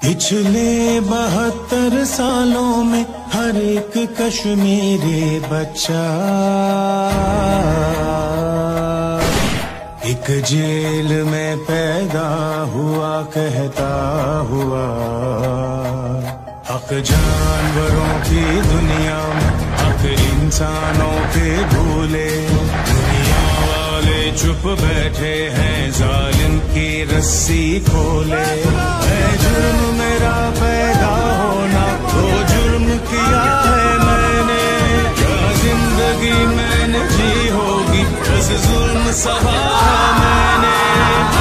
पिछले 72 सालों में हर एक कश्मीरी बच्चा एक जेल में पैदा हुआ कहता हुआ, हक जानवरों की दुनिया में हक इंसानों के भूले। दुनिया वाले चुप बैठे हैं, जालिम की रस्सी खोले। है जुर्म मेरा पैदा होना, तो जुर्म किया है मैंने। क्या जिंदगी मैंने जी होगी, बस जुल्म सहा है मैंने।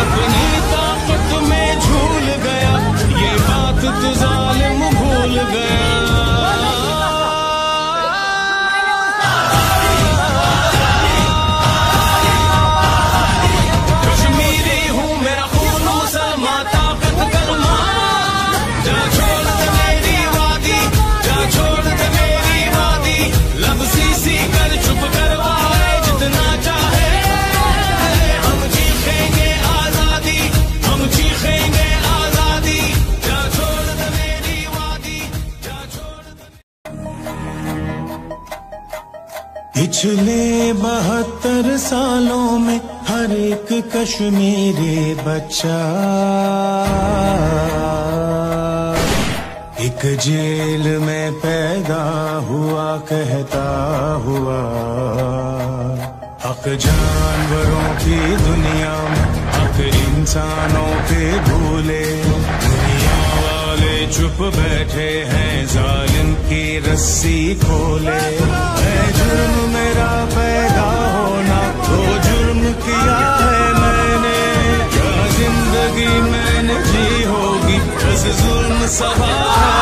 अपनी ताकत में झूल गया, ये बात तो जालिम भूल गया। पिछले 72 सालों में हर एक कश्मीरी बच्चा एक जेल में पैदा हुआ कहता हुआ, हक जानवरों की दुनिया में हक इंसानों के भूले। दुनिया वाले चुप बैठे हैं, जालिम की रस्सी खोले। है जुर्म मेरा पैदा होना, तो जुर्म किया है मैंने। क्या जिंदगी मैंने जी होगी, बस जुल्म सहा।